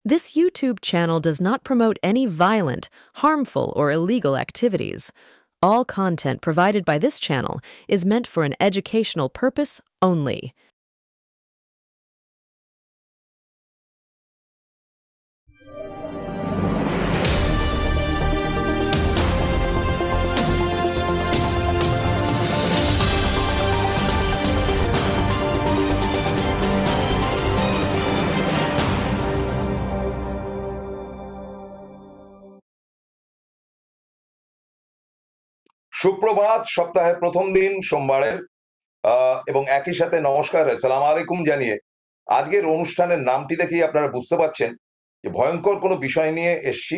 This YouTube channel does not promote any violent, harmful, or illegal activities. All content provided by this channel is meant for an educational purpose only. সুপ্রভাত, সপ্তাহের প্রথম দিন সোমবারের এবং একই সাথে নমস্কার, আসসালামু আলাইকুম জানিয়ে আজকের অনুষ্ঠানের নামটি দেখেই আপনারা বুঝতে পারছেন যে ভয়ঙ্কর কোনো বিষয় নিয়ে এসছি।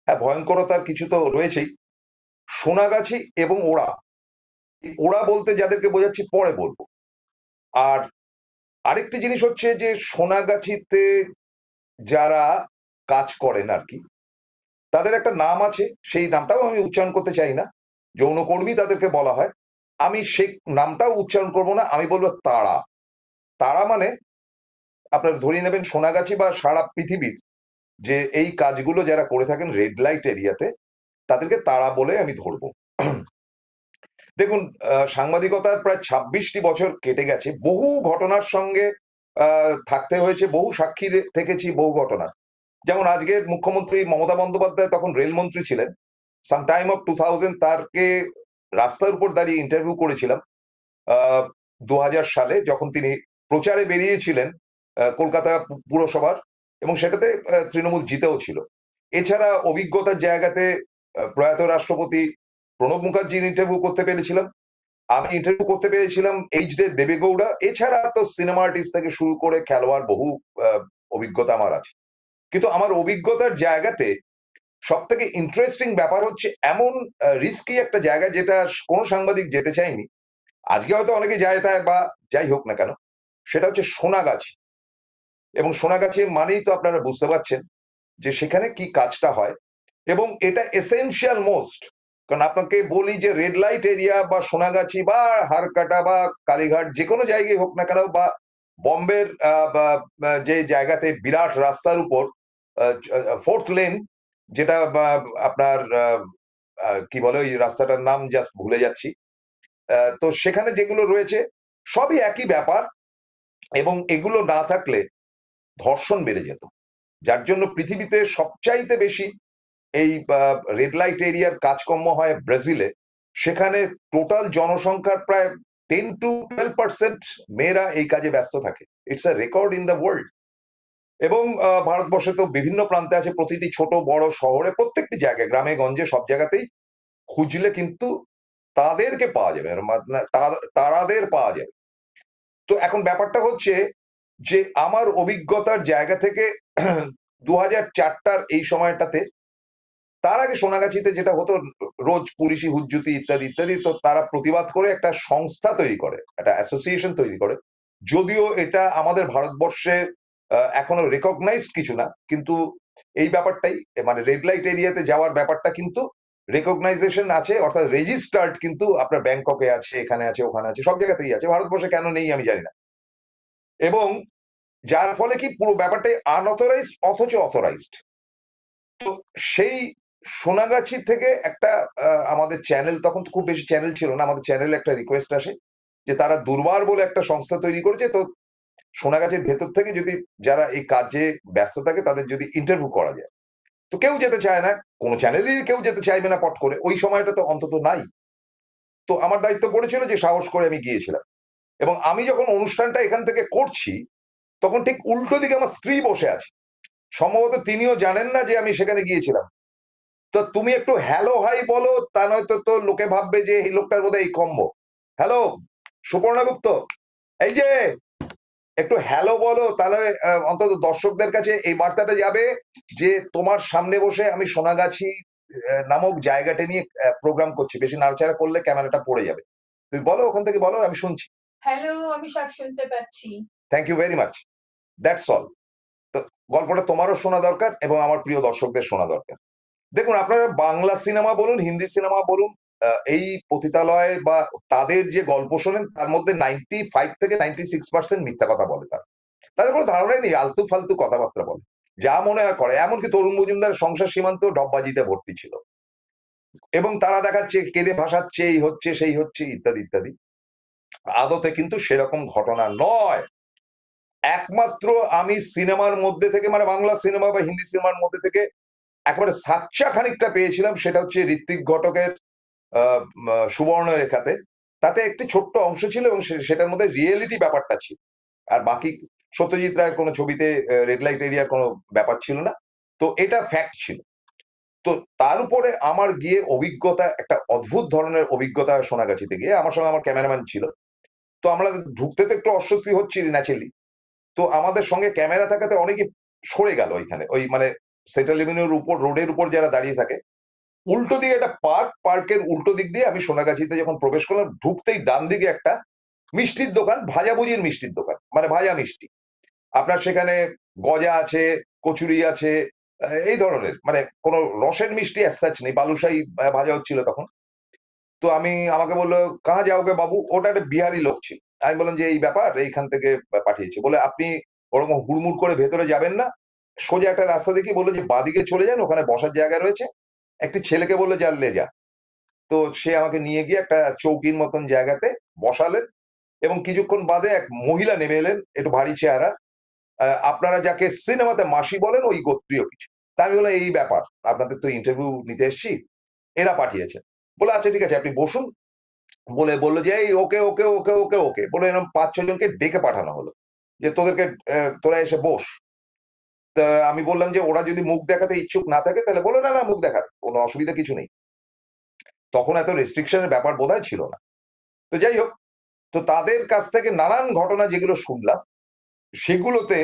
হ্যাঁ, ভয়ঙ্করতার কিছু তো রয়েছেই। সোনাগাছি এবং ওড়া, ওড়া বলতে যাদেরকে বোঝাচ্ছি পরে বলবো। আর আরেকটি জিনিস হচ্ছে যে সোনাগাছিতে যারা কাজ করেন আর কি, তাদের একটা নাম আছে, সেই নামটাও আমি উচ্চারণ করতে চাই না, যৌনকর্মী তাদেরকে বলা হয়। আমি সেই নামটাও উচ্চারণ করব না, আমি বলবো তারা। তারা মানে আপনার ধরিয়ে নেবেন সোনাগাছি বা সারা পৃথিবীর যে এই কাজগুলো যারা করে থাকেন রেড লাইট এরিয়াতে, তাদেরকে তারা বলে আমি ধরবো। দেখুন, সাংবাদিকতার প্রায় ২৬টি বছর কেটে গেছে, বহু ঘটনার সঙ্গে থাকতে হয়েছে, বহু সাক্ষী থেকেছি বহু ঘটনা। যেমন আজকের মুখ্যমন্ত্রী মমতা বন্দ্যোপাধ্যায় তখন রেলমন্ত্রী ছিলেন, সাম টাইম অফ 2000, তারকে রাস্তার উপর দাঁড়িয়ে ইন্টারভিউ করেছিলাম ২০০০ সালে, যখন তিনি প্রচারে বেরিয়েছিলেন কলকাতা পুরসভার, এবং সেটাতে তৃণমূল জিতেও ছিল। এছাড়া অভিজ্ঞতার জায়গাতে প্রয়াত রাষ্ট্রপতি প্রণব মুখার্জির ইন্টারভিউ করতে পেরেছিলাম, আমি ইন্টারভিউ করতে পেরেছিলাম এইচ.ডি. দেবেগৌড়া। এছাড়া তো সিনেমা আর্টিস্ট থেকে শুরু করে খেলোয়াড় বহু অভিজ্ঞতা আমার আছে। কিন্তু আমার অভিজ্ঞতার জায়গাতে সব থেকে ইন্টারেস্টিং ব্যাপার হচ্ছে এমন রিস্কি একটা জায়গা যেটা কোনো সাংবাদিক যেতে চায়নি। আজকে হয়তো অনেকে যায় এটা, বা যাই হোক না কেন, সেটা হচ্ছে সোনাগাছি। এবং সোনাগাছি মানেই তো আপনারা বুঝতে পারছেন যে সেখানে কি কাজটা হয়, এবং এটা এসেনশিয়াল মোস্ট। কারণ আপনাকে বলি যে রেড লাইট এরিয়া বা সোনাগাছি বা হারকাটা বা কালীঘাট, যে কোনো জায়গায় হোক না কেন, বা বম্বের যে জায়গাতে বিরাট রাস্তার উপর 4th লেন, যেটা আপনার কি বলে ওই রাস্তাটার নাম জাস্ট ভুলে যাচ্ছি, তো সেখানে যেগুলো রয়েছে সবই একই ব্যাপার। এবং এগুলো না থাকলে ধর্ষণ বেড়ে যেত, যার জন্য পৃথিবীতে সবচাইতে বেশি এই রেড লাইট এরিয়ার কাজকর্ম হয় ব্রাজিলে। সেখানে টোটাল জনসংখ্যার প্রায় 10-12% মেয়েরা এই কাজে ব্যস্ত থাকে। It's a record in the world. এবং ভারতবর্ষে তো বিভিন্ন প্রান্তে আছে, প্রতিটি ছোট বড় শহরে, প্রত্যেকটি জায়গায়, গ্রামে গঞ্জে, সব জায়গাতেই খুঁজলে কিন্তু তাদেরকে পাওয়া যাবে, তারাদের পাওয়া যাবে। তো এখন ব্যাপারটা হচ্ছে যে আমার অভিজ্ঞতার জায়গা থেকে ২০০৪টার এই সময়টাতে, তার আগে সোনাগাছিতে যেটা হতো, রোজ পুলিশি হুজ্জুতি ইত্যাদি ইত্যাদি, তো তারা প্রতিবাদ করে একটা সংস্থা তৈরি করে, একটা অ্যাসোসিয়েশন তৈরি করে। যদিও এটা আমাদের ভারতবর্ষে এখনো রেকগনাইজড কিছু না, কিন্তু এই ব্যাপারটাই, মানে রেড লাইট এরিয়াতে যাওয়ার ব্যাপারটা কিন্তু রেকগনাইজেশন আছে, অর্থাৎ রেজিস্টার্ড, কিন্তু আপনার ব্যাংককে আছে, এখানে আছে, ওখানে আছে, সব জায়গাতেই আছে। ভারতবর্ষে কেন নেই আমি জানি না। এবং যার ফলে কি পুরো ব্যাপারটাই আনঅথরাইজড অথচ অথরাইজড। তো সেই সোনাগাছি থেকে একটা আমাদের চ্যানেল, তখন তো খুব বেশি চ্যানেল ছিল না, আমাদের চ্যানেলে একটা রিকোয়েস্ট আসে যে তারা দুর্বার বলে একটা সংস্থা তৈরি করেছে, তো সোনাগাছির ভেতর থেকে যদি যারা এই কাজে ব্যস্ত থাকে তাদের যদি ইন্টারভিউ করা যায়। তো কেউ যেতে চায় না, কোনো চ্যানেলেরই কেউ যেতে চাইবে না পট করে, ওই সময়টা তো অন্তত নাই। তো আমার দায়িত্ব পড়েছিল যে সাহস করে আমি গিয়েছিলাম। এবং আমি যখন অনুষ্ঠানটা এখান থেকে করছি, তখন ঠিক উল্টো দিকে আমার স্ত্রী বসে আছে। সম্ভবত তিনিও জানেন না যে আমি সেখানে গিয়েছিলাম। তো তুমি একটু হ্যালো হাই বলো, তা নয়তো তো লোকে ভাববে যে এই লোকটার বোধহয় এই কম্ব। হ্যালো সুপর্ণা গুপ্ত, এই যে একটু হ্যালো বলো, তাহলে অন্তত দর্শকদের কাছে এই বার্তাটা যাবে যে তোমার সামনে বসে আমি সোনাগাছি নামক জায়গাটা নিয়ে প্রোগ্রাম করছি। বেশি নাড়াচাড়া করলে ক্যামেরাটা পড়ে যাবে। তুমি বলো, ওখান থেকে বলো, আমি শুনছি। হ্যালো, আমি সব শুনতে পাচ্ছি। Thank you very much, that's all. তো গল্পটা তোমারও শোনা দরকার এবং আমার প্রিয় দর্শকদের শোনা দরকার। দেখুন, আপনারা বাংলা সিনেমা বলুন, হিন্দি সিনেমা বলুন, এই পতিতালয় বা তাদের যে গল্প শোনেন, তার মধ্যে 95 থেকে 96% মিথ্যা কথা বলে তারা। তাদের কোনো ধারণাই নেই, আলতু ফালতু কথাবার্তা বলে। যা মনে হয় করে। এমনকি তরুণ মজুমদার সংসার সীমান্ত ডববাজিতে ভর্তি ছিল, এবং তারা দেখাচ্ছে কেঁদে ভাসাচ্ছে, এই হচ্ছে সেই হচ্ছে ইত্যাদি ইত্যাদি। আদতে কিন্তু সেরকম ঘটনা নয়। একমাত্র আমি সিনেমার মধ্যে থেকে, মানে বাংলা সিনেমা বা হিন্দি সিনেমার মধ্যে থেকে একেবারে সাচ্চা খানিকটা পেয়েছিলাম, সেটা হচ্ছে ঋত্বিক ঘটকের সুবর্ণরেখাতে। তাতে একটি ছোট্ট অংশ ছিল এবং সেটার মধ্যে রিয়েলিটি ব্যাপারটা ছিল। আর বাকি সত্যজিৎ রায়ের কোনো ছবিতে রেড লাইট এরিয়ার কোনো ব্যাপার ছিল না। তো এটা ফ্যাক্ট ছিল। তো তার উপরে আমার গিয়ে অভিজ্ঞতা, একটা অদ্ভুত ধরনের অভিজ্ঞতা সোনাগাছিতে গিয়ে। আমার সঙ্গে আমার ক্যামেরাম্যান ছিল। তো আমরা ঢুকতে তো একটু অস্বস্তি হচ্ছিল ন্যাচারালি। তো আমাদের সঙ্গে ক্যামেরা থাকাতে অনেকে সরে গেল ওইখানে, ওই মানে সেন্ট্রাল এভিনিউর উপর, রোডের উপর যারা দাঁড়িয়ে থাকে। উল্টো দিকে একটা পার্কের উল্টো দিক দিয়ে আমি সোনাগাছিতে যখন প্রবেশ করলাম, ঢুকতেই ডান দিকে একটা মিষ্টির দোকান, ভাজাভুজির মিষ্টির দোকান, মানে ভাজা মিষ্টি। আপনার সেখানে গজা আছে, কচুরি আছে, এই ধরনের, মানে কোনো রসের মিষ্টি as such নেই, বালুশাহী ভাজা হচ্ছিল তখন। তো আমাকে বললো, কাহা যাওগে বাবু? ওটা একটা বিহারি লোক ছিল। আমি বললাম যে এই ব্যাপার, এইখান থেকে পাঠিয়েছে। বলে আপনি ওরকম হুড়মুড় করে ভেতরে যাবেন না, সোজা একটা রাস্তা দেখি, বললো যে বাদিকে চলে যান, ওখানে বসার জায়গা রয়েছে। একটি ছেলেকে বললো, যা লে যা। তো সে আমাকে নিয়ে গিয়ে একটা চৌকির মতন জায়গাতে বসালেন, এবং কিছুক্ষণ বাদে এক মহিলা নেমে এলেন, একটু ভারী চেহারা। আপনারা যাকে সিনেমাতে মাসি বলেন, ওই গোত্রীয় কিছু। তা আমি বললাম, এই ব্যাপার, আপনাদের তো ইন্টারভিউ নিতে এসছি, এরা পাঠিয়েছে। বলে আচ্ছা ঠিক আছে, আপনি বসুন। বলে বললো যে এই ওকে ওকে ওকে ওকে ওকে বলে এরকম 5-6 জনকে ডেকে পাঠানো হলো, যে তোদেরকে তোরা এসে বস। তা আমি বললাম যে ওরা যদি মুখ দেখাতে ইচ্ছুক না থাকে, তাহলে বলো, না না মুখ দেখাবে, কোনো অসুবিধা কিছু নেই। তখন এত রেস্ট্রিকশনের ব্যাপার বোধহয় ছিল না। তো যাই হোক, তো তাদের কাছ থেকে নানান ঘটনা যেগুলো শুনলাম, সেগুলোতে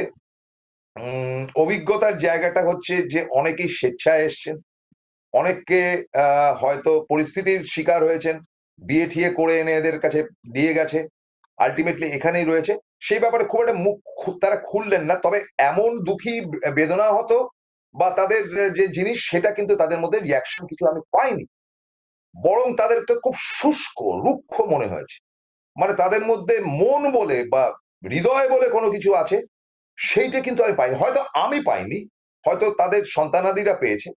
অভিজ্ঞতার জায়গাটা হচ্ছে যে অনেকেই স্বেচ্ছায় এসছেন, অনেককে হয়তো পরিস্থিতির শিকার হয়েছেন, বিয়ে ঠিয়ে করে এনে এদের কাছে দিয়ে গেছে, আলটিমেটলি এখানেই রয়েছে। সেই ব্যাপারে খুব একটা মুখ তারা খুললেন না। তবে এমন দুঃখী বেদনা হতো বা তাদের যে জিনিস, সেটা কিন্তু তাদের মধ্যে রিয়াকশন কিছু আমি পাইনি। বরং তাদেরকে খুব শুষ্ক, রুক্ষ মনে হয়েছে। মানে তাদের মধ্যে মন বলে বা হৃদয় বলে কোনো কিছু আছে, সেইটা কিন্তু আমি পাইনি। হয়তো আমি পাইনি, হয়তো তাদের সন্তানাদিরা পেয়েছে,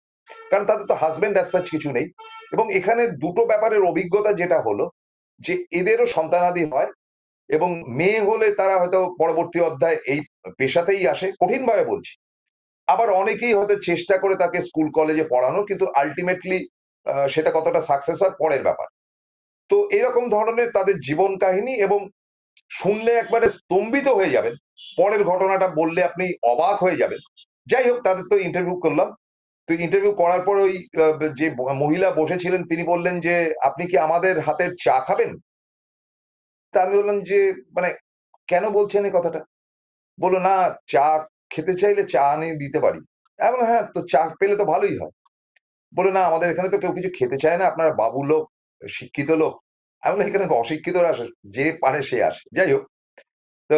কারণ তাদের তো হাজবেন্ড অ্যাজ সাচ কিছু নেই। এবং এখানে দুটো ব্যাপারের অভিজ্ঞতা যেটা হলো, যে এদেরও সন্তানাদি হয়, এবং মেয়ে হলে তারা হয়তো পরবর্তী অধ্যায় এই পেশাতেই আসে, কঠিনভাবে বলছি। আবার অনেকেই হয়তো চেষ্টা করে তাকে স্কুল কলেজে পড়ানোর, কিন্তু আলটিমেটলি সেটা কতটা সাকসেস হয় পরের ব্যাপার। তো এরকম ধরনের তাদের জীবন কাহিনী, এবং শুনলে একবারে স্তম্ভিত হয়ে যাবেন, পরের ঘটনাটা বললে আপনি অবাক হয়ে যাবেন। যাই হোক, তাদের তো ইন্টারভিউ করলাম। তো ইন্টারভিউ করার পর ওই যে মহিলা বসেছিলেন, তিনি বললেন যে আপনি কি আমাদের হাতের চা খাবেন? তা আমি বললাম যে মানে কেন বলছেন এই কথাটা? বললো, না, চা খেতে চাইলে চা আনিয়ে দিতে পারি। আমি বললাম, হ্যাঁ, তো চা পেলে তো ভালোই হয়। বলে, না, আমাদের এখানে তো কেউ কিছু খেতে চায় না, আপনারা বাবু লোক, শিক্ষিত লোক। আমি বললাম, এখানে অশিক্ষিতরা আসে, যে পারে সে আসে। যাই হোক, তো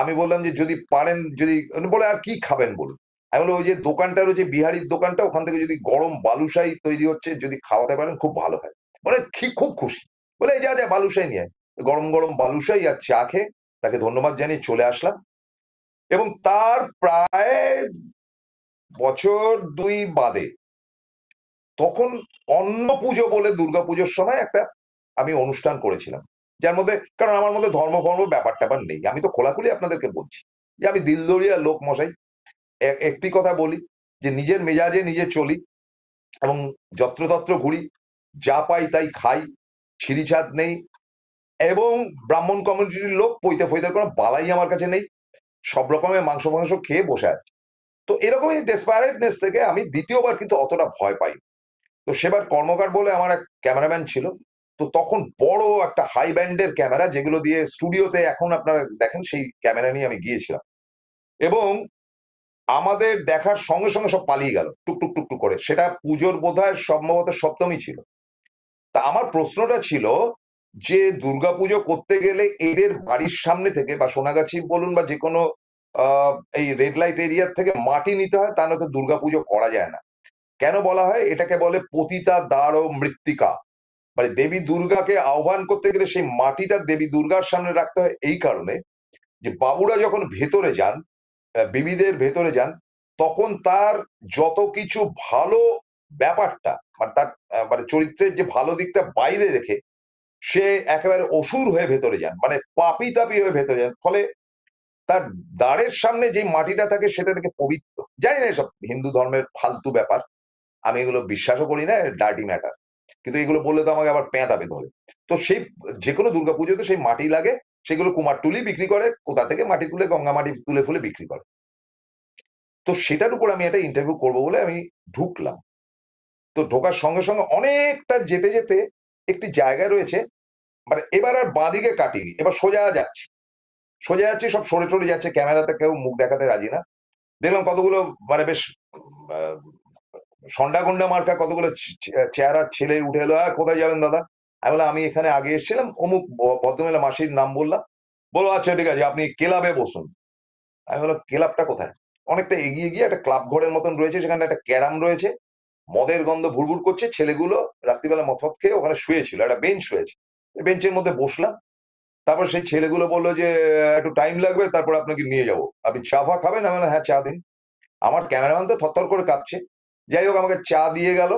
আমি বললাম যে যদি পারেন, যদি বলে আর কি খাবেন বলুন। আমি বললাম, ওই যে দোকানটা রয়েছে, বিহারির দোকানটা, ওখান থেকে যদি গরম বালুশাহী তৈরি হচ্ছে, যদি খাওয়াতে পারেন খুব ভালো হয়। বলে খুব খুশি। বলে, এই যা যা বালুশাহী নিয়ে আয়। গরম গরম বালুশাহী আর চা খেয়ে তাকে ধন্যবাদ জানিয়ে চলে আসলাম। এবং তার প্রায় বছর 2 বাদে, তখন অন্নপুজো বলে দুর্গাপুজোর সময় একটা আমি অনুষ্ঠান করেছিলাম, যার মধ্যে, কারণ আমার মধ্যে ধর্ম ফর্ম ব্যাপার ট্যাপার নেই, আমি তো খোলাখুলি আপনাদেরকে বলছি যে আমি দিলদরিয়া লোক মশাই। একটি কথা বলি, যে নিজের মেজাজে নিজে চলি, এবং যত্রতত্র ঘুরি, যা পাই তাই খাই, ছিঁড়িছাদ নেই, এবং ব্রাহ্মণ কমিউনিটির লোক, পৈতে ফৈতের কোনো বালাই আমার কাছে নেই, সব রকমের মাংস ফাংস খেয়ে বসে আছি। তো এরকমই ডেসপারেটনেস থেকে আমি দ্বিতীয়বার কিন্তু অতটা ভয় পাই। তো সেবার কর্মকার বলে আমার এক ক্যামেরাম্যান ছিল। তো তখন বড় একটা হাই ব্যান্ডের ক্যামেরা, যেগুলো দিয়ে স্টুডিওতে এখন আপনারা দেখেন, সেই ক্যামেরা নিয়ে আমি গিয়েছিলাম। এবং আমাদের দেখার সঙ্গে সঙ্গে সব পালিয়ে গেল টুকটুক টুকটুক করে। সেটা পুজোর বোধহয় সম্ভবত সপ্তমী ছিল। তা আমার প্রশ্নটা ছিল যে দুর্গাপুজো করতে গেলে এদের বাড়ির সামনে থেকে, বা সোনাগাছি বলুন বা যে কোনো এই রেড লাইট এরিয়ার থেকে মাটি নিতে হয়, তা নয়তো দুর্গাপুজো করা যায় না। কেন বলা হয়? এটাকে বলে পতিতা দ্বার ও মৃত্তিকা। মানে দেবী দুর্গাকে আহ্বান করতে গেলে সেই মাটিটা দেবী দুর্গার সামনে রাখতে হয়, এই কারণে যে বাবুরা যখন ভেতরে যান, বিবিদের ভেতরে যান, তখন তার যত কিছু ভালো ব্যাপারটা মানে তার মানে চরিত্রের যে ভালো দিকটা বাইরে রেখে সে একেবারে অসুর হয়ে ভেতরে যান, মানে পাপি তাপি হয়ে ভেতরে যান। ফলে তার দ্বারের সামনে যে মাটিটা থাকে সেটা থেকে পবিত্র। জানি না এসব হিন্দু ধর্মের ফালতু ব্যাপার, আমি এগুলো বিশ্বাসও করি না, ডার্টি ম্যাটার। কিন্তু এগুলো বললে তো আমাকে আবার পেঁয়াদাবে ধরে। তো সেই যে কোনো দুর্গাপুজোতে সেই মাটি লাগে, সেগুলো কুমারটুলি বিক্রি করে, কোথা থেকে মাটি তুলে, গঙ্গা মাটি তুলে ফুলে বিক্রি করে। তো সেটার উপর আমি একটা ইন্টারভিউ করবো বলে আমি ঢুকলাম। তো ঢোকার সঙ্গে সঙ্গে অনেকটা যেতে যেতে একটি জায়গা রয়েছে, মানে এবার আর বাঁদিকে কাটিনি, এবার সোজা যাচ্ছি, সোজা যাচ্ছি, সব সরে টরে যাচ্ছে, ক্যামেরাতে কেউ মুখ দেখাতে রাজি না। দেখলাম কতগুলো মানে বেশ আহ, সন্ডা গন্ডা মার্কা কতগুলো চেহারার ছেলে উঠে এলো। কোথায় যাবেন দাদা? আমি বললাম আমি এখানে আগে এসেছিলাম, অমুক ভদ্রমহিলা মাসির নাম বললাম। বলো আচ্ছা ঠিক আছে, আপনি ক্লাবে বসুন। আমি বললাম ক্লাবটা কোথায়? অনেকটা এগিয়ে গিয়ে একটা ক্লাব ঘরের মতন রয়েছে, সেখানে একটা ক্যারাম রয়েছে, মদের গন্ধ ভুরভুর করছে, ছেলেগুলো রাত্রিবেলা মদ খেয়ে ওখানে শুয়েছিল, একটা বেঞ্চ রয়েছে, বেঞ্চের মধ্যে বসলাম। তারপর সেই ছেলেগুলো বললো যে একটু টাইম লাগবে, তারপর আপনাকে নিয়ে যাবো, আপনি চা ফা খাবেন? আমি বললাম হ্যাঁ চা দিন। আমার ক্যামেরাম্যান তো থরথর করে কাঁপছে, যাই হোক আমাকে চা দিয়ে গেল।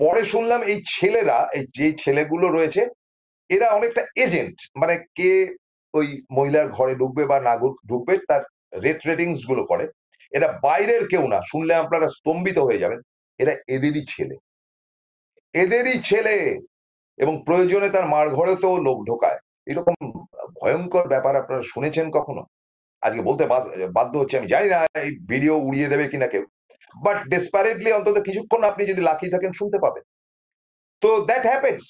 পরে শুনলাম এই ছেলেরা, এই যে ছেলেগুলো রয়েছে, এরা অনেকটা এজেন্ট, মানে কে ওই মহিলার ঘরে ঢুকবে বা না ঢুকবে তার রেটিংস গুলো করে। এরা বাইরের কেউ না, শুনলে আপনারা স্তম্ভিত হয়ে যাবেন, এরা এদেরই ছেলে, এদেরই ছেলে। এবং প্রয়োজনে তার মার ঘরেতেও লোক ঢোকায়। এরকম ভয়ঙ্কর ব্যাপার আপনারা শুনেছেন কখনো? আজকে বলতে বাধ্য হচ্ছে, আমি জানি না এই ভিডিও উড়িয়ে দেবে কিনা কেউ, বাট ডেসপারেটলি অন্তত কিছুক্ষণ আপনি যদি লাকি থাকেন শুনতে পাবেন। তো দ্যাট হ্যাপেন্স,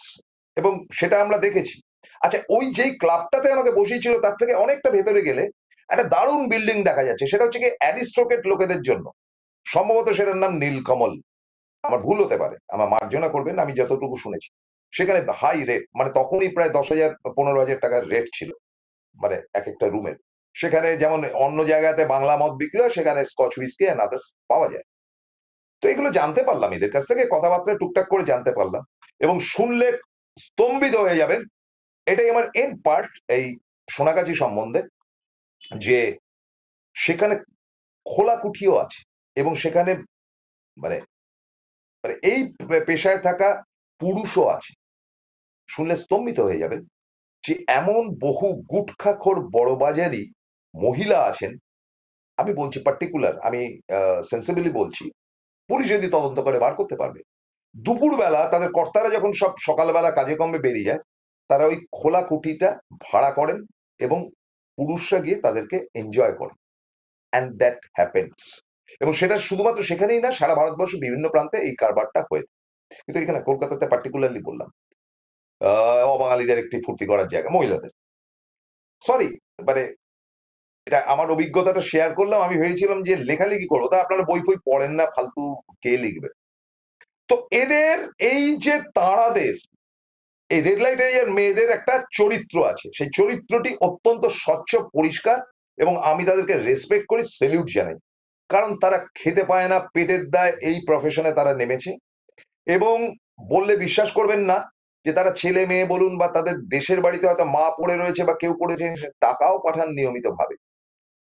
এবং সেটা আমরা দেখেছি। আচ্ছা, ওই যেই ক্লাবটাতে আমাকে বসিয়েছিল তার থেকে অনেকটা ভেতরে গেলে একটা দারুণ বিল্ডিং দেখা যাচ্ছে, সেটা হচ্ছে কি অ্যারিস্টোক্রেট লোকেদের জন্য, সম্ভবত সেটার নাম নীলকমল, আমার ভুল হতে পারে, আমার মার্জনা করবেন, আমি যতটুকু শুনেছি। সেখানে হাই রেট, মানে তখনই প্রায় 10,000 15,000 টাকার রেট ছিল, মানে এক একটা রুমের। সেখানে যেমন অন্য জায়গাতে বাংলা মদ বিক্রি হয়, সেখানে স্কচ হুইস্কি এন্ড আদার্স পাওয়া যায়। তো এগুলো জানতে পারলাম এদের কাছ থেকে, কথাবার্তা টুকটাক করে জানতে পারলাম, এবং শুনলে স্তম্ভিত হয়ে যাবেন। এটাই আমার এন্ড পার্ট এই সোনাগাছি সম্বন্ধে, যে সেখানে খোলা কুঠিও আছে, এবং সেখানে মানে মানে এই পেশায় থাকা পুরুষও আছে। শুনলে স্তম্ভিত হয়ে যাবেন যে এমন বহু গুটখাখোর বড়বাজারি মহিলা আছেন। আমি বলছি পার্টিকুলার, আমি সেন্সিবলি বলছি, পুলিশ যদি তদন্ত করে বার করতে পারবে। দুপুরবেলা তাদের কর্তারা যখন সব সকালবেলা কাজে কর্মে বেরিয়ে যায়, তারা ওই খোলা কুটিটা ভাড়া করেন এবং পুরুষরা গিয়ে তাদেরকে এনজয় করেন, অ্যান্ড দ্যাট হ্যাপেন্স। এবং সেটা শুধুমাত্র সেখানেই না, সারা ভারতবর্ষের বিভিন্ন প্রান্তে এই কারবারটা হয়ে থাকে। কিন্তু এখানে কলকাতাতে পার্টিকুলারলি বললাম, অবাঙালিদের একটি ফুর্তি করার জায়গা, মহিলাদের। সরি, মানে এটা আমার অভিজ্ঞতাটা শেয়ার করলাম। আমি ভেবেছিলাম যে লেখালেখি করবো, তা আপনারা বই ফই পড়েন না, ফালতু কে লিখবে। তো এদের এই যে তাঁরাদের, এই রেড লাইট এরিয়ার মেয়েদের একটা চরিত্র আছে, সেই চরিত্রটি অত্যন্ত স্বচ্ছ পরিষ্কার, এবং আমি তাদেরকে রেসপেক্ট করি, সেলিউট জানাই। কারণ তারা খেতে পায় না, পেটের দায় এই প্রফেশনে তারা নেমেছে। এবং বললে বিশ্বাস করবেন না যে তারা ছেলে মেয়ে বলুন, বা তাদের দেশের বাড়িতে হয়তো মা পড়ে রয়েছে বা কেউ পড়েছে, টাকাও পাঠান নিয়মিত ভাবে।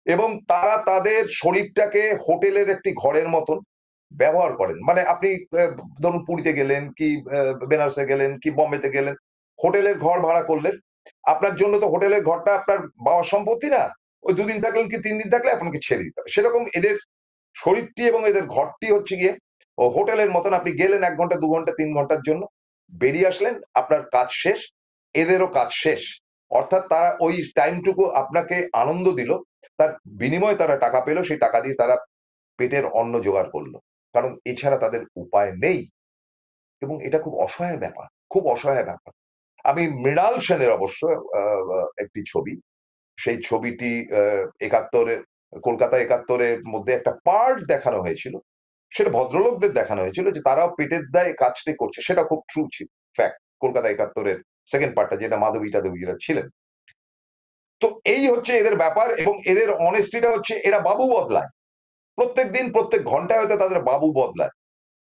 এবং তারা তাদের শরীরটাকে হোটেলের একটি ঘরের মতন ব্যবহার করেন। মানে আপনি ধরুন পুরীতে গেলেন, কি বেনারসে গেলেন, কি বম্বেতে গেলেন, হোটেলের ঘর ভাড়া করলেন, আপনার জন্য তো হোটেলের ঘরটা আপনার বাবার সম্পত্তি না, ওই 2 দিন থাকলেন কি 3 দিন থাকলে আপনাকে ছেড়ে দিতে হবে। সেরকম এদের শরীরটি এবং এদের ঘরটি হচ্ছে গিয়ে ও হোটেলের মতন। আপনি গেলেন 1 ঘন্টা 2 ঘন্টা 3 ঘন্টার জন্য, বেরিয়ে আসলেন, আপনার কাজ শেষ, এদেরও কাজ শেষ। অর্থাৎ তারা ওই টাইমটুকু আপনাকে আনন্দ দিল, তার বিনিময়ে তারা টাকা পেল, সেই টাকা দিয়ে তারা পেটের অন্ন জোগাড় করলো, কারণ এছাড়া তাদের উপায় নেই। এবং এটা খুব অসহায় ব্যাপার, খুব অসহায় ব্যাপার। আমি মৃণাল সেনের অবশ্য একটি ছবি, সেই ছবিটি 71-এর কলকাতা 71-এর মধ্যে একটা পার্ট দেখানো হয়েছিল, সেটা ভদ্রলোকদের দেখানো হয়েছিল যে তারাও পেটের দায়ে কাজটি করছে, সেটা খুব ট্রু ছিল, ফ্যাক্ট। কলকাতা 71-এর সেকেন্ড পার্টটা, যেটা মাধবী টাধবীরা ছিলেন। তো এই হচ্ছে এদের ব্যাপার, এবং এদের অনেস্টিটা হচ্ছে এরা বাবু বদলায়, প্রত্যেক দিন প্রত্যেক ঘন্টায় হয়তো তাদের বাবু বদলায়,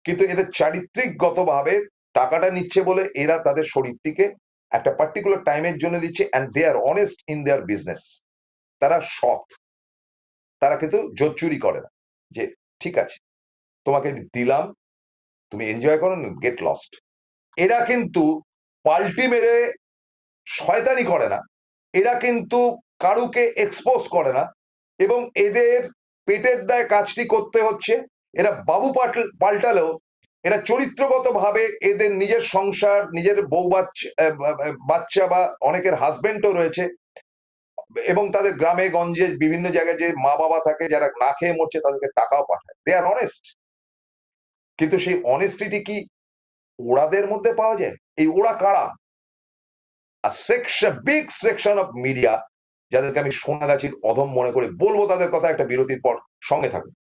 কিন্তু এদের চারিত্রিকগতভাবে টাকাটা নিচ্ছে বলে এরা তাদের শরীরটিকে একটা পার্টিকুলার টাইমের জন্য দিচ্ছে, and they are honest in their business. তারা সৎ, তারা কিন্তু জোচ্চুরি করে না। যে ঠিক আছে, তোমাকে দিলাম, তুমি এনজয় করো, গেট লস্ট। এরা কিন্তু পাল্টি মেরে শয়তানি করে না, এরা কিন্তু কারুকে এক্সপোজ করে না, এবং এদের পেটের দায়ে কাজটি করতে হচ্ছে। এরা বাবু পাল্টালেও এরা চরিত্রগত ভাবে এদের নিজের সংসার, নিজের বউ বাচ্চা বা অনেকের হাজবেন্ডও রয়েছে, এবং তাদের গ্রামে গঞ্জে বিভিন্ন জায়গায় যে মা বাবা থাকে যারা না খেয়ে মরছে তাদেরকে টাকাও পাঠায়। দে আর অনেস্ট। কিন্তু সেই অনেস্টিটি কি ওরাদের মধ্যে পাওয়া যায়? এই ওরা কারা? বিগ সেকশন অফ মিডিয়া, যাদেরকে আমি সোনাগাছির অধম মনে করে বলবো তাদের কথা একটা বিরতির পর। সঙ্গে থাকুন।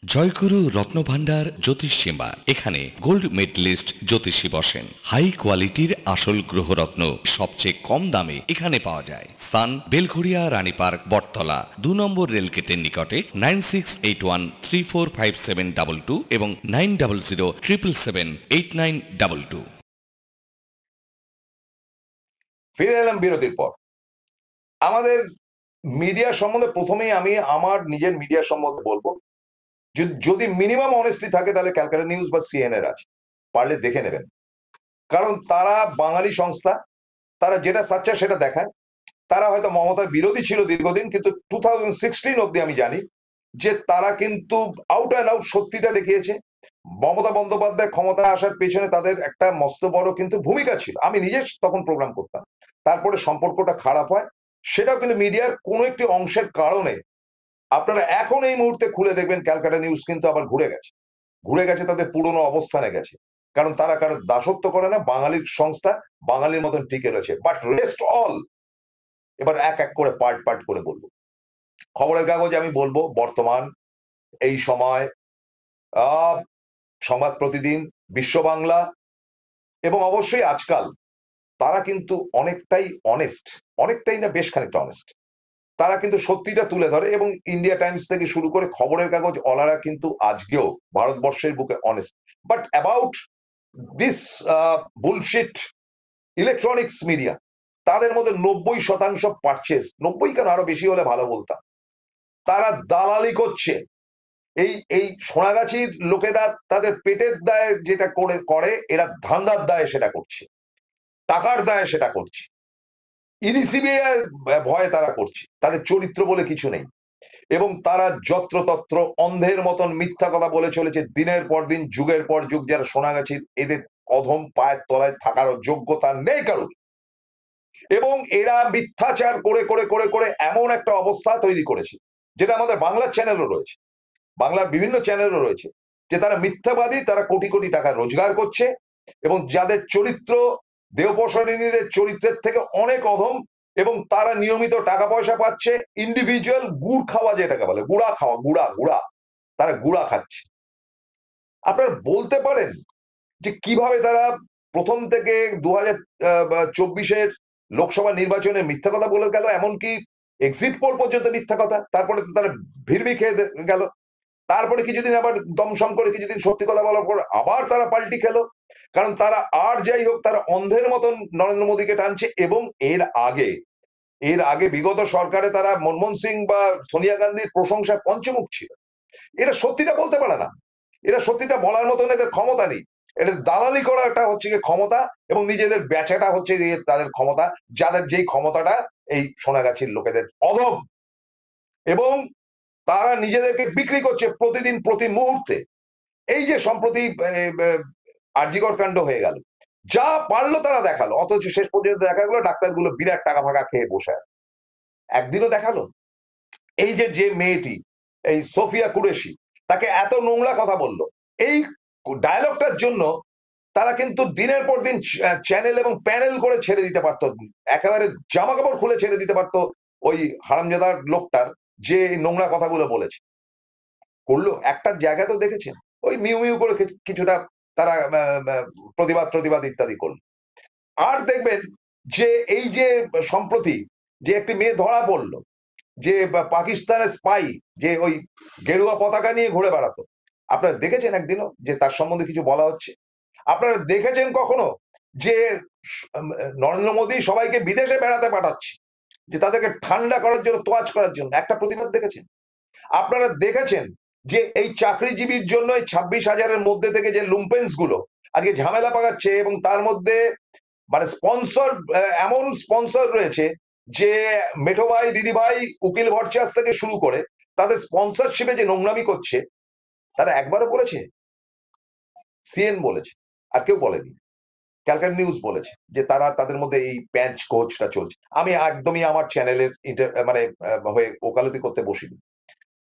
জয়গুরু রত্নভান্ডার জ্যোতিষীমা, এখানে গোল্ড মেডেলিস্ট জ্যোতিষী বসেন। হাই কোয়ালিটির আসল গ্রহরত্ন সবচেয়ে কম দামে এখানে পাওয়া যায়। স্থান বেলঘড়িয়া, রানী পার্ক, বটতলা, 2 নম্বর রেলগেটের নিকটে। 9681345722 এবং 9007778922। ফিরে এলাম বিরতির পর। আমাদের মিডিয়া সম্বন্ধে প্রথমেই আমি আমার নিজের মিডিয়া সম্বন্ধে বলবো, যদি মিনিমাম অনেস্টি থাকে তাহলে ক্যালকাটা নিউজ বা সিএনএর আছে, পারলে দেখে নেবেন। কারণ তারা বাঙালি সংস্থা, তারা যেটা সাচ্চা সেটা দেখায়। তারা হয়তো মমতার বিরোধী ছিল দীর্ঘদিন, কিন্তু 2016 অব্দি আমি জানি যে তারা কিন্তু আউট অ্যান্ড আউট সত্যিটা দেখিয়েছে। মমতা বন্দ্যোপাধ্যায় ক্ষমতায় আসার পেছনে তাদের একটা মস্ত বড় কিন্তু ভূমিকা ছিল। আমি নিজে তখন প্রোগ্রাম করতাম। তারপরে সম্পর্কটা খারাপ হয়, সেটাও কিন্তু মিডিয়ার কোনো একটি অংশের কারণে। আপনারা এখন এই মুহূর্তে খুলে দেখবেন ক্যালকাটা নিউজ কিন্তু আবার ঘুরে গেছে, তাদের পুরনো অবস্থানে গেছে। কারণ তারা কারোর দাসত্ব করে না, বাঙালির সংস্থা, বাঙালির মতন টিকে রয়েছে। বাট রেস্ট অল, এবার এক এক করে পার্ট করে বলবো। খবরের কাগজ আমি বলবো বর্তমান, এই সময়, সংবাদ প্রতিদিন, বিশ্ব বাংলা, এবং অবশ্যই আজকাল, তারা কিন্তু অনেকটাই অনেস্ট, অনেকটাই না বেশ খানিকটা অনেস্ট। তারা কিন্তু সত্যিটা তুলে ধরে, এবং ইন্ডিয়া টাইমস থেকে শুরু করে খবরের কাগজ অলারা কিন্তু আজকেও ভারতবর্ষের বুকে honest. But about this bullshit electronics media, তাদের মধ্যে 90% পারচেস, 90 কেন আরো বেশি হলে ভালো বলতাম, তারা দালালি করছে। এই সোনাগাছির লোকেরা তাদের পেটের দায়ে যেটা করে এরা ধান্দার দায়ে সেটা করছে, টাকার দায়ে সেটা করছে, ইডিসিবিআই ভয়ে তারা করছে। তাদের চরিত্র বলে কিছু নেই, এবং তারা যত্রতত্র অন্ধের মতন মিথ্যা কথা বলে চলেছে দিনের পর দিন, যুগের পর যুগ। যারা সোনাগাছির, এদের অধম পায়ের তলায় থাকার যোগ্যতা নেই কারোর। এবং এরা মিথ্যাচার করে করে করে করে এমন একটা অবস্থা তৈরি করেছে, যেটা আমাদের বাংলার চ্যানেলও রয়েছে, বাংলার বিভিন্ন চ্যানেলও রয়েছে, যে তারা মিথ্যাবাদী, তারা কোটি কোটি টাকা রোজগার করছে, এবং যাদের চরিত্র দেবপ্রসারিণীদের চরিত্রের থেকে অনেক অধম, এবং তারা নিয়মিত টাকা পয়সা পাচ্ছে। ইন্ডিভিজুয়াল গুড় খাওয়া, যেটাকে বলে গুড়া খাওয়া, গুড়া, তারা গুড়া খাচ্ছে। আপনারা বলতে পারেন যে কিভাবে তারা প্রথম থেকে 2024-এর লোকসভা নির্বাচনে মিথ্যা কথা বলে গেল, এমনকি এক্সিট পোল পর্যন্ত মিথ্যা কথা। তারপরে তো তারা ভিড়মি খেয়ে গেল। তারপরে কিছুদিন আবার দমসম করে কিছুদিন সত্যি কথা বলার পর আবার তারা পাল্টি খেলো। কারণ তারা আর যাই হোক, তারা অন্ধের মতন নরেন্দ্র মোদীকে টানছে। এবং এর আগে বিগত সরকারে তারা মনমোহন সিং বা সোনিয়া গান্ধীর প্রশংসায় পঞ্চমুখ ছিল। এরা সত্যিটা বলতে পারে না, এরা সত্যিটা বলার মতন এদের ক্ষমতা নেই। এটা দালালি করাটা হচ্ছে গিয়ে ক্ষমতা, এবং নিজেদের বেচাটা হচ্ছে তাদের ক্ষমতা, যাদের যেই ক্ষমতাটা এই সোনাগাছির লোকেদের অধম, এবং তারা নিজেদেরকে বিক্রি করছে প্রতিদিন, প্রতি মুহূর্তে। এই যে সম্প্রতি আরজিকর কাণ্ড হয়ে গেল, যা পারলো তারা দেখালো, অথচ শেষ পর্যন্ত দেখা গেলো ডাক্তারগুলো বিরাট টাকা ফাঁকা খেয়ে বসে আছে। একদিনও দেখালো এই যে মেয়েটি, এই সোফিয়া কুরেশি, তাকে এত নোংরা কথা বললো, এই ডায়লগটার জন্য তারা কিন্তু দিনের পর দিন চ্যানেল এবং প্যানেল করে ছেড়ে দিতে পারতো, একেবারে জামা কাপড় খুলে ছেড়ে দিতে পারতো ওই হারামজাদার লোকটার যে নোংরা কথাগুলো বলেছে। করলো একটা জায়গা তো দেখেছেন, ওই মিউ মিউ করে কিছুটা তারা প্রতিবাদ ইত্যাদি করলো। আর দেখবেন যে এই যে সম্প্রতি যে একটি মেয়ে ধরা পড়লো, যে পাকিস্তানের স্পাই, যে ওই গেরুয়া পতাকা নিয়ে ঘুরে বেড়াতো, আপনারা দেখেছেন একদিনও যে তার সম্বন্ধে কিছু বলা হচ্ছে? আপনারা দেখেছেন কখনো যে নরেন্দ্র মোদী সবাইকে বিদেশে বেড়াতে পাঠাচ্ছে, যে তাদেরকে ঠান্ডা করার জন্য, তোয়াজ করার জন্য? একটা প্রতিবাদ দেখেছেন? আপনারা দেখেছেন যে এই চাকরিজীবীর জন্য 26,000-এর মধ্যে থেকে যে লুম্পেন্স গুলো আজকে ঝামেলা পাকাচ্ছে, এবং তার মধ্যে মানে স্পন্সর, এমন স্পন্সর রয়েছে যে মেঠো ভাই, দিদি ভাই, উকিল ভরচাস থেকে শুরু করে তাদের স্পন্সরশিপে যে নোংরামি করছে, তারা একবারও বলেছে? সিএন বলেছে, আর কেউ বলেনি। ক্যালকাটা নিউজ বলেছে যে তারা, তাদের মধ্যে এই প্যাঞ্চ কোচটা চলছে। আমি একদমই আমার চ্যানেলের মানে হয়ে ওকালতি করতে বসিনি।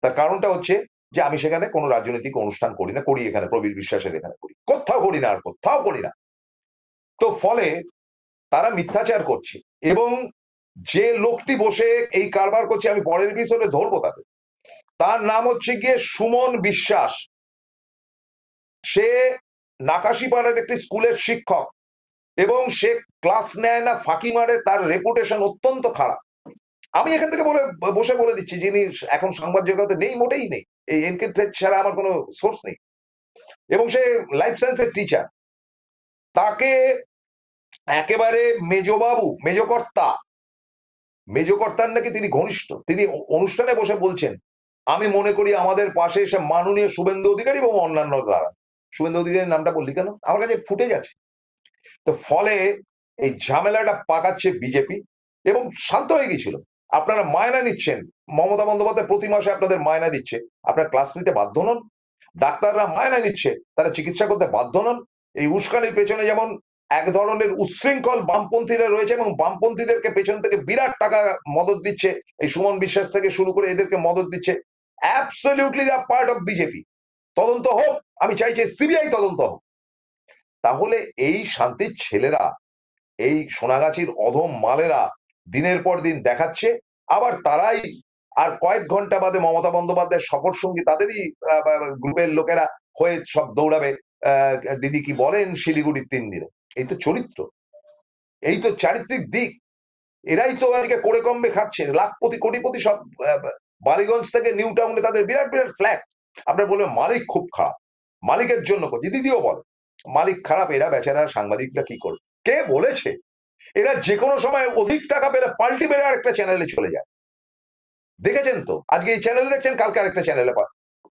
তার কারণটা হচ্ছে যে আমি সেখানে কোনো রাজনৈতিক অনুষ্ঠান করি না, করি এখানে প্রবীর বিশ্বাসের এখানে করি, কোথাও করি না, আর কোথাও করি না। তো ফলে তারা মিথ্যাচার করছে, এবং যে লোকটি বসে এই কারবার করছে, আমি পরের এপিসোডে ধরবো তাদের, তার নাম হচ্ছে গিয়ে সুমন বিশ্বাস। সে নাকাশিপাড়ার একটি স্কুলের শিক্ষক, এবং সে ক্লাস নেয় না, ফাঁকি মারে, তার রেপুটেশন অত্যন্ত খারাপ। আমি এখান থেকে বসে বলে দিচ্ছি, যিনি এখন সংবাদ জগতে নেই, মোটেই নেই, এই এনকে ছাড়া আমার কোনো সোর্স নেই, এবং সে লাইফ সায়েন্সের টিচার। তাকে একেবারে মেজবাবু, মেজকর্তার নাকি তিনি ঘনিষ্ঠ, তিনি অনুষ্ঠানে বসে বলছেন, আমি মনে করি আমাদের পাশে এসে মাননীয় শুভেন্দু অধিকারী এবং অন্যান্য দ্বারা। শুভেন্দু অধিকারীর নামটা বললি কেন? আমার কাছে ফুটেজ আছে। তো ফলে এই ঝামেলাটা পাকাচ্ছে বিজেপি, এবং শান্ত হয়ে গেছিল। আপনারা মায়না নিচ্ছেন, মমতা বন্দ্যোপাধ্যায় প্রতি মাসে আপনাদের মায়না দিচ্ছে, আপনারা ক্লাস নিতে বাধ্য নন। ডাক্তাররা মায়না নিচ্ছে, তারা চিকিৎসা করতে বাধ্য নন। এই উস্কানির পেছনে যেমন এক ধরনের উচ্ছৃঙ্খল বামপন্থীরা রয়েছে, এবং বামপন্থীদেরকে পেছন থেকে বিরাট টাকা মদত দিচ্ছে, এই সুমন বিশ্বাস থেকে শুরু করে এদেরকে মদত দিচ্ছে। Absolutely the part of BJP. তদন্ত হোক, আমি চাইছি সিবিআই তদন্ত হোক। তাহলে এই শান্তির ছেলেরা, এই সোনাগাছির অধম মালেরা দিনের পর দিন দেখাচ্ছে, আবার তারাই আর কয়েক ঘন্টা বাদে মমতা বন্দ্যোপাধ্যায়ের সফর সঙ্গী, তাদেরই গ্রুপের লোকেরা হয়ে সব দৌড়াবে, দিদি কি বলেন শিলিগুড়ির 3 দিনে। এই তো চরিত্র, এই তো চারিত্রিক দিক। এরাই তো আজকে করে কমবে খাচ্ছে, লাখপতি কোটিপতি সব। বালিগঞ্জ থেকে নিউ টাউনে তাদের বিরাট বিরাট ফ্ল্যাট। আপনার বলবেন মালিক খুব খারাপ, মালিকের জন্য দিদিও বলে মালিক খারাপ। এরা বেচারা সাংবাদিকরা কি করবে? কে বলেছে? এরা যে কোনো সময় অধিক টাকা পেলে পাল্টি বেড়ে আরেকটা চ্যানেলে চলে যায়। দেখেছেন তো, আজকে এই চ্যানেলে দেখছেন, কালকে আরেকটা চ্যানেলে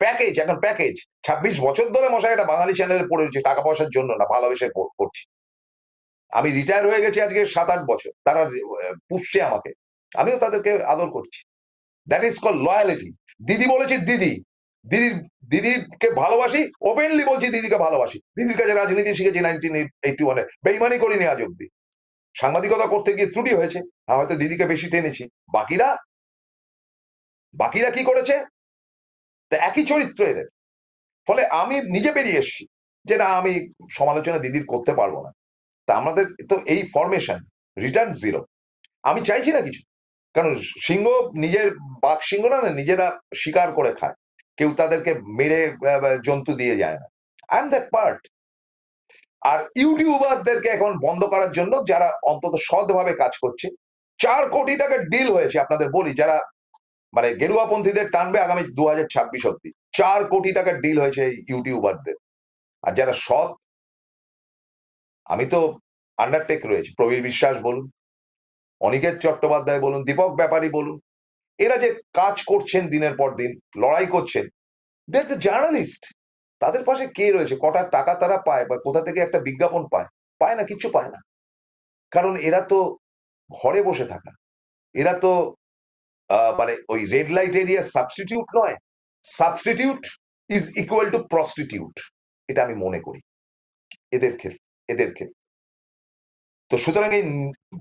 প্যাকেজ। এখন প্যাকেজ 26 বছর ধরে মশাই একটা বাঙালি চ্যানেলে পড়ে রয়েছে, টাকা পয়সার জন্য না, ভালোবেসে করছি। আমি রিটায়ার হয়ে গেছি আজকে 7-8 বছর, তারা পুষছে আমাকে, আমিও তাদেরকে আদর করছি। That is call loyalty. দিদি বলেছি, দিদিকে ভালোবাসি, ওপেনলি বলছি দিদিকে ভালোবাসি। দিদির কাছে রাজনীতি শিখেছি 1981-এ, বেইমানি করিনি আজ অব্দি। সাংবাদিকতা করতে গিয়ে ত্রুটি হয়েছে, হয়তো দিদিকে বেশি টেনেছি। বাকিরা কি করেছে? তা একই চরিত্র এদের। ফলে আমি নিজে বেরিয়ে এসেছি যে না, আমি সমালোচনা দিদির করতে পারবো না। তা আমাদের তো এই ফরমেশন, রিটার্ন 0। আমি চাইছি না কিছু, কারণ সিংহ নিজের বাঘ সিংহ না, নিজেরা শিকার করে খায়, কেউ তাদেরকে মেরে জন্তু দিয়ে যায় না। I am that part. আর ইউটিউবারদেরকে এখন বন্ধ করার জন্য, যারা অন্তত সৎভাবে কাজ করছে, 4 কোটি টাকার ডিল হয়েছে। আপনাদের বলি, যারা মানে গেরুয়াপন্থীদের টানবে আগামী 2026 অব্দি, 4 কোটি টাকার ডিল হয়েছে এই ইউটিউবারদের। আর যারা সৎ, আমি তো আন্ডারটেক রয়েছে, প্রবীর বিশ্বাস বলুন, অনিকেত চট্টোপাধ্যায় বলুন, দীপক ব্যাপারী বলুন, এরা যে কাজ করছেন দিনের পর দিন, লড়াই করছেন, দে আর দ্য জার্নালিস্ট। তাদের পাশে কে রয়েছে? কটা টাকা তারা পায়, বা কোথা থেকে একটা বিজ্ঞাপন পায় না, কিচ্ছু পায় না। কারণ এরা তো ঘরে বসে থাকা, এরা তো মানে ওই রেড লাইট এরিয়া সাবস্টিটিউট নয়। Substitute is equal to prostitute, এটা আমি মনে করি এদের ক্ষেত্রে। তো সুতরাং এই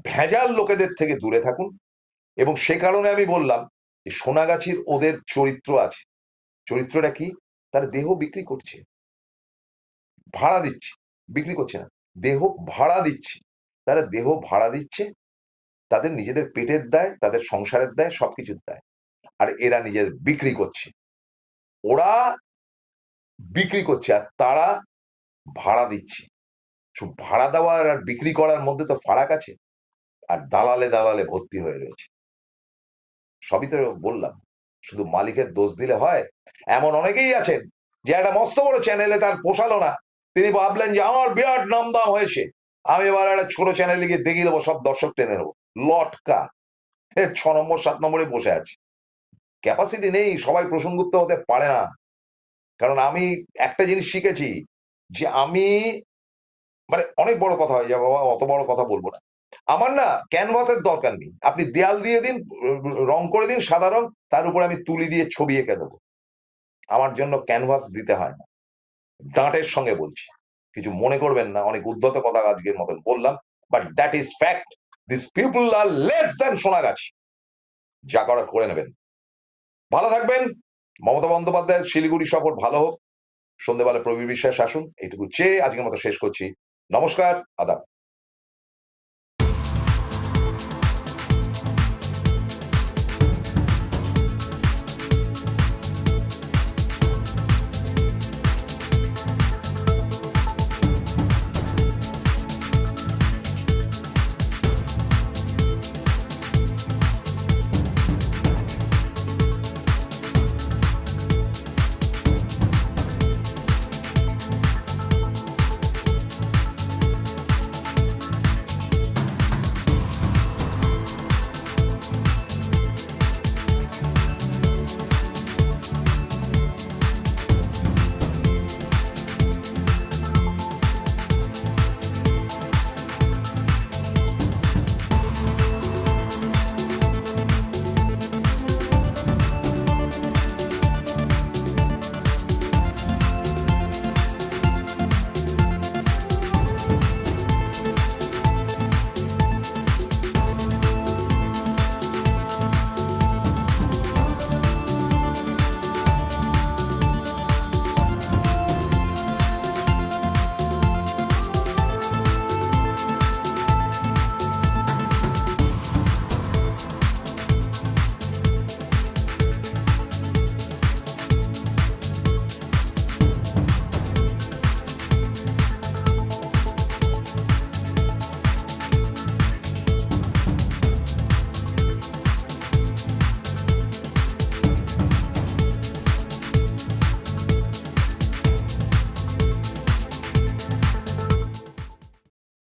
ভেজাল লোকেদের থেকে দূরে থাকুন। এবং সে কারণে আমি বললাম, সোনাগাছির ওদের চরিত্র আছে। চরিত্রটা কি? তারা দেহ বিক্রি করছে, ভাড়া দিচ্ছে, বিক্রি করছে না, দেহ ভাড়া দিচ্ছে। তারা দেহ ভাড়া দিচ্ছে, তাদের নিজেদের পেটের দায়, তাদের সংসারের দায়, সবকিছুর দায়। আর এরা নিজের বিক্রি করছে, ওরা বিক্রি করছে, আর তারা ভাড়া দিচ্ছে। ভাড়া দেওয়ার আর বিক্রি করার মধ্যে তো ফারাক আছে। আর দালালে ভর্তি হয়ে রয়েছে। সবই তো বললাম, শুধু মালিকের দোষ দিলে হয়? এমন অনেকেই আছেন যে একটা মস্ত বড় চ্যানেলে তার পোষালো না, তিনি ভাবলেন যে আমার বিরাট নাম দাম হয়েছে, আমি এবার একটা ছোট চ্যানেলে গিয়ে দেখিয়ে দেবো, সব দর্শক টেনে নেবো। লটকা 6 নম্বর 7 নম্বরে বসে আছে। ক্যাপাসিটি নেই, সবাই প্রসঙ্গুপ্ত হতে পারে না। কারণ আমি একটা জিনিস শিখেছি যে আমি মানে অনেক বড় কথা হয়ে যাবে বাবা, অত বড় কথা বলবো না। আমার না ক্যানভাসের দরকার নেই, আপনি দেয়াল দিয়ে দিন, রং করে দিন সাদা রং, তার উপর আমি তুলি দিয়ে ছবি এঁকে দেবো। আমার জন্য ক্যানভাস দিতে হয় না। ডাঁটের সঙ্গে বলছি, কিছু মনে করবেন না, অনেক উদ্ধত কথা আজকের মতন বললাম, but that is fact. This people are less than Sonagachi. যা করার করে নেবেন। ভালো থাকবেন। মমতা বন্দ্যোপাধ্যায়ের শিলিগুড়ি সফর ভালো হোক, সন্ধ্যেবেলা প্রবীর বিশ্বাস আসুন, এইটুকু চেয়ে আজকের মতো শেষ করছি। নমস্কার, আদাব।